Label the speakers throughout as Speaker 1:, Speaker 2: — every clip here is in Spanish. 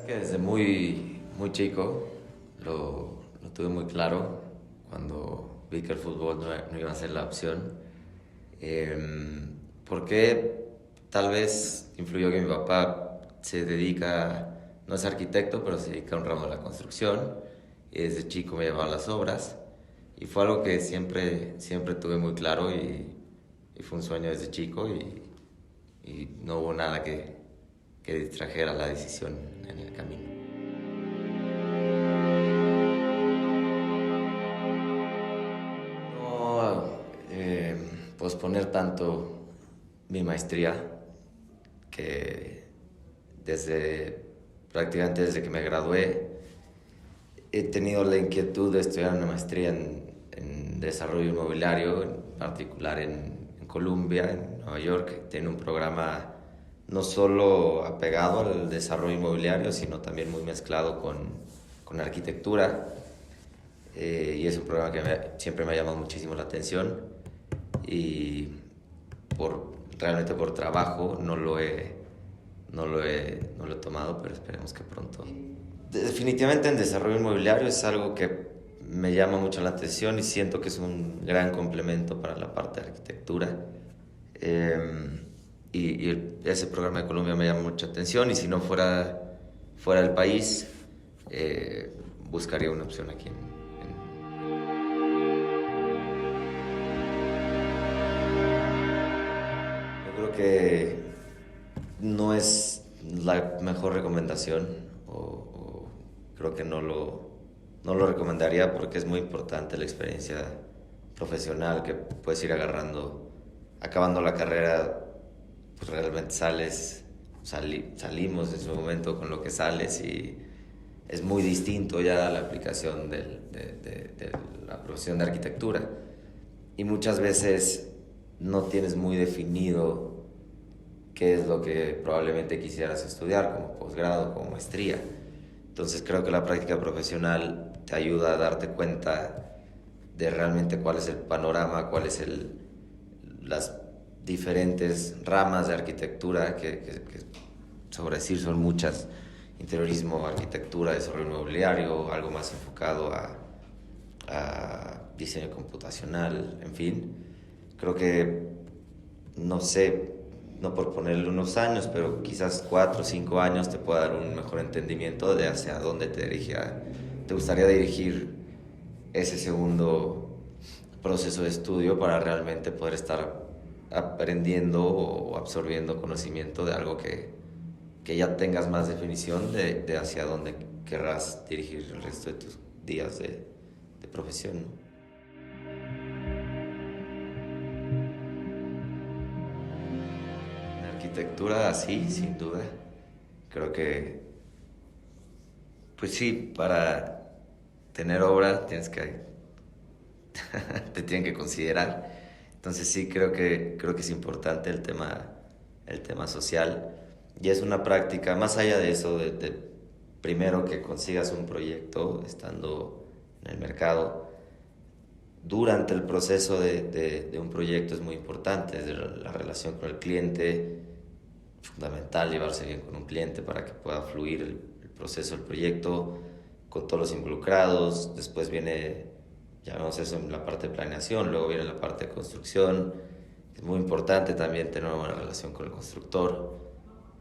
Speaker 1: Que desde muy chico lo tuve muy claro cuando vi que el fútbol no iba a ser la opción. Porque tal vez influyó que mi papá se dedica, no es arquitecto, pero se dedica a un ramo de la construcción y desde chico me llevaba a las obras y fue algo que siempre tuve muy claro y fue un sueño desde chico y no hubo nada que distrajera la decisión en el camino. No posponer tanto mi maestría, que desde prácticamente desde que me gradué he tenido la inquietud de estudiar una maestría en desarrollo inmobiliario, en particular en Columbia, en Nueva York. Tiene un programa no solo apegado al desarrollo inmobiliario, sino también muy mezclado con arquitectura. Y es un programa que siempre me ha llamado muchísimo la atención y realmente por trabajo no lo he tomado, pero esperemos que pronto. Definitivamente en desarrollo inmobiliario es algo que me llama mucho la atención y siento que es un gran complemento para la parte de arquitectura. Ese programa de Colombia me llama mucha atención y si no fuera del país, buscaría una opción aquí Yo creo que no es la mejor recomendación o creo que no lo recomendaría porque es muy importante la experiencia profesional que puedes ir agarrando. Acabando la carrera, pues realmente salimos en su momento con lo que sales y es muy distinto ya la aplicación de la profesión de arquitectura. Y muchas veces no tienes muy definido qué es lo que probablemente quisieras estudiar como posgrado, como maestría. Entonces creo que la práctica profesional te ayuda a darte cuenta de realmente cuál es el panorama, cuáles las diferentes ramas de arquitectura que sobre decir son muchas: interiorismo, arquitectura, desarrollo inmobiliario, algo más enfocado a diseño computacional, en fin. Creo que, no sé, no por ponerle unos años, pero quizás 4 o 5 años te pueda dar un mejor entendimiento de hacia dónde te gustaría dirigir ese segundo proceso de estudio para realmente poder estar aprendiendo o absorbiendo conocimiento de algo que ya tengas más definición de hacia dónde querrás dirigir el resto de tus días de profesión, ¿no? En arquitectura, sí, sin duda. Creo que, pues sí, para tener obra te tienen que considerar. Entonces sí, creo que es importante el tema social. Y es una práctica, más allá de eso, de primero que consigas un proyecto estando en el mercado. Durante el proceso de un proyecto es muy importante, desde la relación con el cliente, fundamental llevarse bien con un cliente para que pueda fluir el proceso del proyecto, con todos los involucrados. Después viene, ya vemos eso en la parte de planeación, luego viene la parte de construcción. Es muy importante también tener una buena relación con el constructor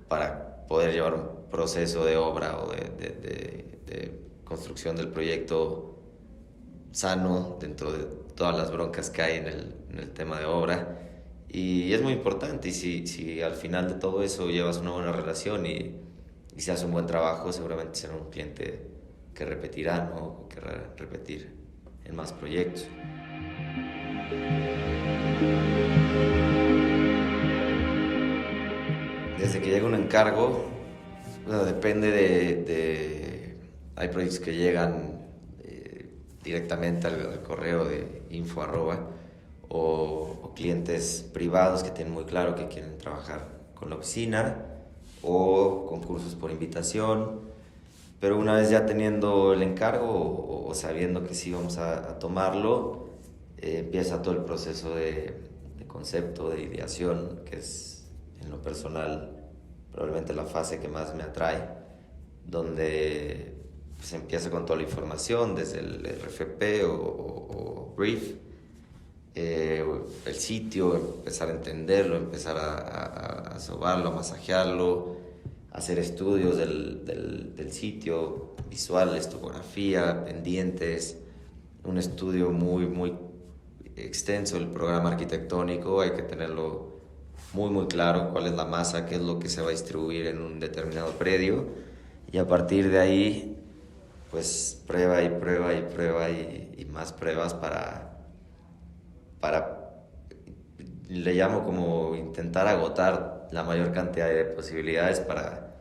Speaker 1: para poder llevar un proceso de obra o de construcción del proyecto sano dentro de todas las broncas que hay en el tema de obra. Y es muy importante, y si al final de todo eso llevas una buena relación y se hace un buen trabajo, seguramente será un cliente que repetirá, ¿no? O querrá repetir en más proyectos. Desde que llega un encargo, bueno, depende hay proyectos que llegan directamente al correo de info arroba, o clientes privados que tienen muy claro que quieren trabajar con la oficina, o concursos por invitación. Pero una vez ya teniendo el encargo o sabiendo que sí vamos a tomarlo, empieza todo el proceso de concepto, de ideación, que es en lo personal probablemente la fase que más me atrae, donde se empieza con toda la información, desde el RFP o brief, el sitio, empezar a entenderlo, empezar a sobarlo, a masajearlo, hacer estudios del sitio, visuales, topografía, pendientes, un estudio muy extenso del programa arquitectónico. Hay que tenerlo muy claro, cuál es la masa, qué es lo que se va a distribuir en un determinado predio, y a partir de ahí pues prueba y más pruebas para le llamo como intentar agotar la mayor cantidad de posibilidades para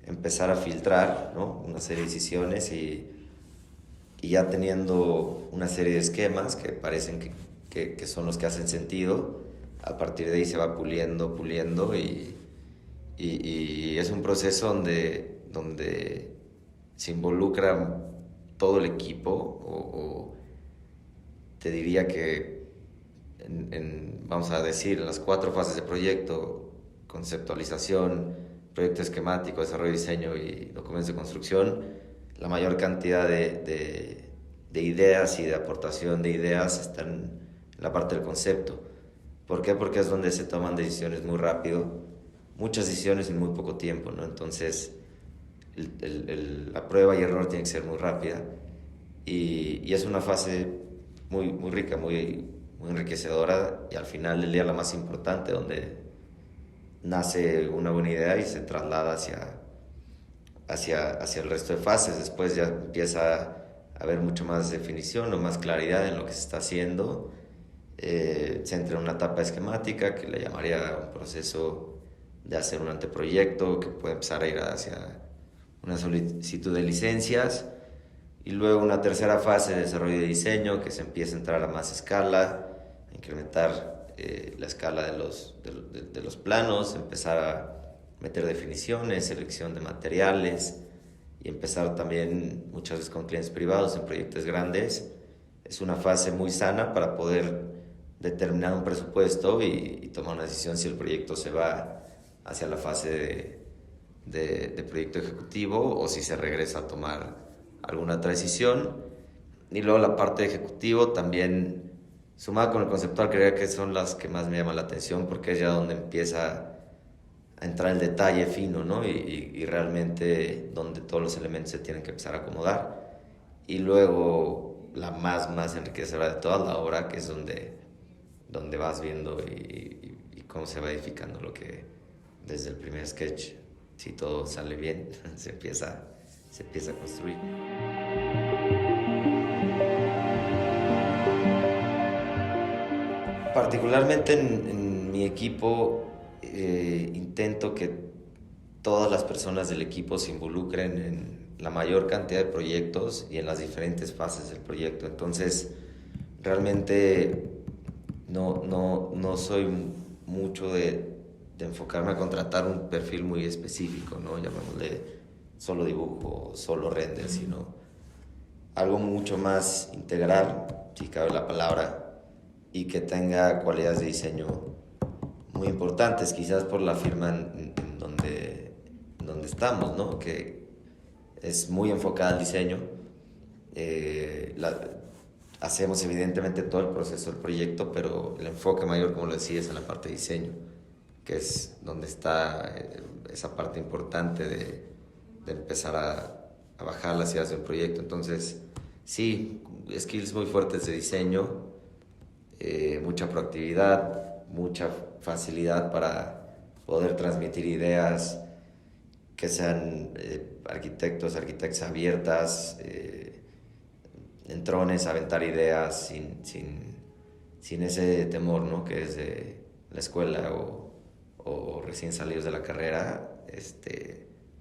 Speaker 1: empezar a filtrar, ¿no?, una serie de decisiones, y ya teniendo una serie de esquemas que parecen que son los que hacen sentido, a partir de ahí se va puliendo y es un proceso donde se involucra todo el equipo, o te diría que vamos a decir, en las 4 fases de proyecto: conceptualización, proyecto esquemático, desarrollo, diseño y documentos de construcción, la mayor cantidad de ideas y de aportación de ideas están en la parte del concepto. ¿Por qué? Porque es donde se toman decisiones muy rápido, muchas decisiones en muy poco tiempo, ¿no? Entonces, la prueba y error tiene que ser muy rápida, y es una fase muy rica, muy enriquecedora, y al final del día la más importante, donde nace una buena idea y se traslada hacia el resto de fases. Después ya empieza a haber mucho más definición o más claridad en lo que se está haciendo. Se entra en una etapa esquemática que le llamaría un proceso de hacer un anteproyecto, que puede empezar a ir hacia una solicitud de licencias, y luego una tercera fase de desarrollo de diseño, que se empieza a entrar a más escala, a incrementar la escala de los planos, empezar a meter definiciones, selección de materiales, y empezar también muchas veces con clientes privados en proyectos grandes. Es una fase muy sana para poder determinar un presupuesto y tomar una decisión si el proyecto se va hacia la fase de proyecto ejecutivo o si se regresa a tomar alguna otra decisión. Y luego la parte de ejecutivo también, sumada con el conceptual, creo que son las que más me llaman la atención, porque es ya donde empieza a entrar el detalle fino, ¿no? Y realmente donde todos los elementos se tienen que empezar a acomodar. Y luego la más enriquecedora de toda la obra, que es donde vas viendo y cómo se va edificando lo que desde el primer sketch, si todo sale bien, se empieza a construir. Particularmente en mi equipo, intento que todas las personas del equipo se involucren en la mayor cantidad de proyectos y en las diferentes fases del proyecto. Entonces, realmente no soy mucho de enfocarme a contratar un perfil muy específico, ¿no? Llamémosle solo dibujo, solo render, sino algo mucho más integral, si cabe la palabra, y que tenga cualidades de diseño muy importantes, quizás por la firma en donde estamos, ¿no? Que es muy enfocada al diseño. Hacemos evidentemente todo el proceso del proyecto, pero el enfoque mayor, como lo decía, es en la parte de diseño, que es donde está esa parte importante de empezar a bajar las ideas del proyecto. Entonces, sí, skills muy fuertes de diseño, mucha proactividad, mucha facilidad para poder transmitir ideas, que sean arquitectas abiertas, entrones, aventar ideas sin ese temor, ¿no?, que es de la escuela o recién salidos de la carrera,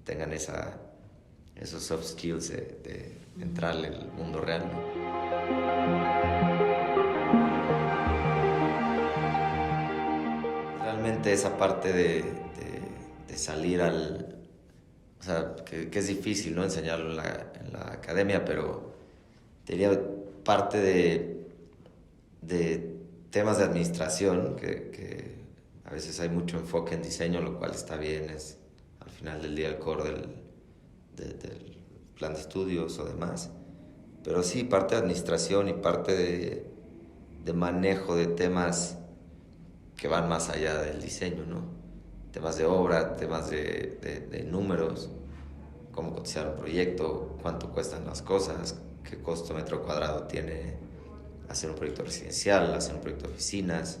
Speaker 1: tengan esos soft skills de entrarle al mundo real, ¿no? Realmente esa parte de salir o sea, que es difícil, ¿no?, enseñarlo en la academia, pero te diría parte de temas de administración, que a veces hay mucho enfoque en diseño, lo cual está bien, es al final del día el core del plan de estudios o demás, pero sí parte de administración y parte de manejo de temas que van más allá del diseño, ¿no? Temas de obra, temas de números, cómo cotizar un proyecto, cuánto cuestan las cosas, qué costo metro cuadrado tiene hacer un proyecto residencial, hacer un proyecto de oficinas,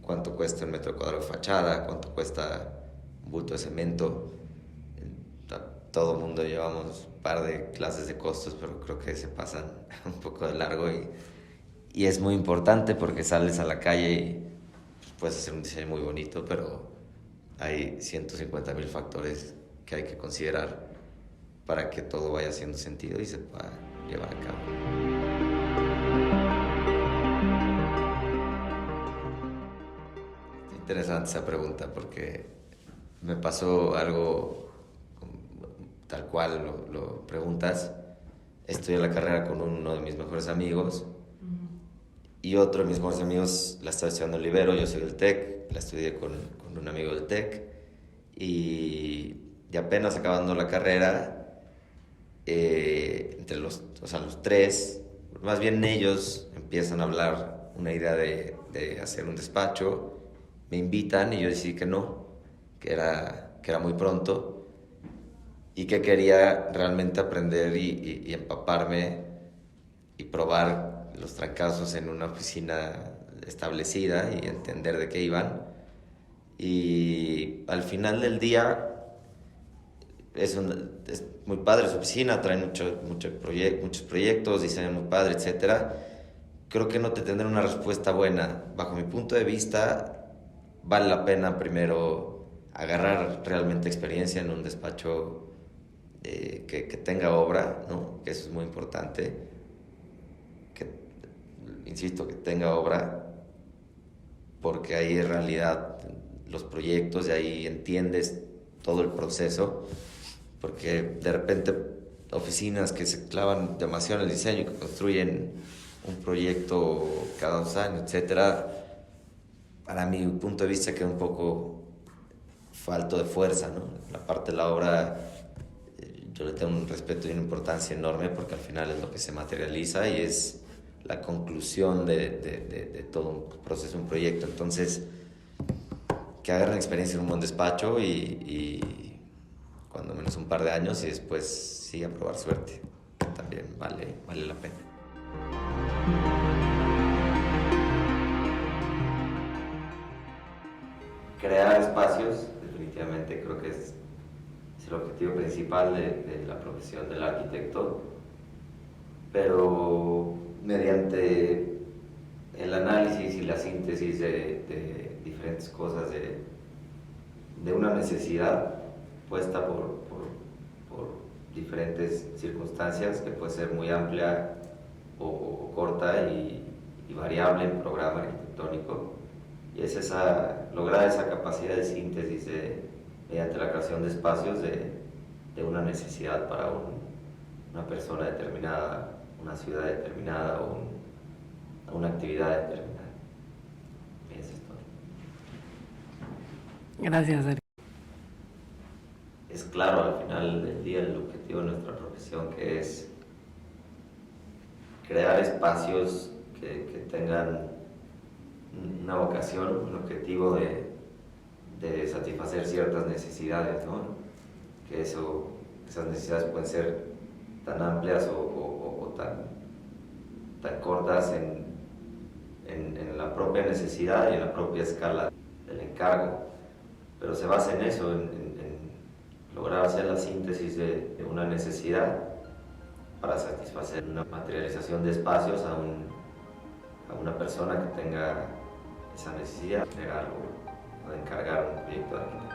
Speaker 1: cuánto cuesta un metro cuadrado de fachada, cuánto cuesta un bulto de cemento. Todo el mundo llevamos un par de clases de costos, pero creo que se pasan un poco de largo y es muy importante porque sales a la calle y puedes hacer un diseño muy bonito, pero hay 150,000 factores que hay que considerar para que todo vaya haciendo sentido y se pueda llevar a cabo. Es interesante esa pregunta porque me pasó algo tal cual lo preguntas. Estudié la carrera con uno de mis mejores amigos y otro de mis mejores amigos la estaba estudiando en Libero, yo soy del TEC, la estudié con un amigo del TEC y apenas acabando la carrera, entre los tres, más bien ellos empiezan a hablar una idea de hacer un despacho, me invitan y yo decidí que no, que era muy pronto y que quería realmente aprender y empaparme y probar los trancazos en una oficina establecida y entender de qué iban. Y al final del día es muy padre su oficina, traen muchos proyectos, diseñan muy padre, etc. Creo que no te tendré una respuesta buena. Bajo mi punto de vista, vale la pena primero agarrar realmente experiencia en un despacho que tenga obra, ¿no? Que eso es muy importante. Insisto, que tenga obra, porque ahí en realidad los proyectos, y ahí entiendes todo el proceso, porque de repente oficinas que se clavan demasiado en el diseño y que construyen un proyecto cada 2 años, etcétera, para mi punto de vista queda un poco falto de fuerza, ¿no? La parte de la obra yo le tengo un respeto y una importancia enorme porque al final es lo que se materializa y es la conclusión de todo un proceso, un proyecto. Entonces, que agarren experiencia en un buen despacho y cuando menos un par de años y después sí a probar suerte, que también vale la pena. Crear espacios, definitivamente creo que es el objetivo principal de la profesión del arquitecto, pero mediante el análisis y la síntesis de diferentes cosas, de una necesidad puesta por diferentes circunstancias, que puede ser muy amplia o corta y variable en programa arquitectónico, y es lograr esa capacidad de síntesis mediante la creación de espacios de una necesidad para una persona determinada, una ciudad determinada o una actividad determinada. Eso es todo.
Speaker 2: Gracias, Sergio.
Speaker 1: Es claro al final del día el objetivo de nuestra profesión, que es crear espacios que tengan una vocación, un objetivo de satisfacer ciertas necesidades, ¿no? Que esas necesidades pueden ser tan amplias o tan cortas en la propia necesidad y en la propia escala del encargo, pero se basa en eso, en lograr hacer la síntesis de una necesidad para satisfacer una materialización de espacios a una persona que tenga esa necesidad de generar o de encargar un proyecto de arquitectura.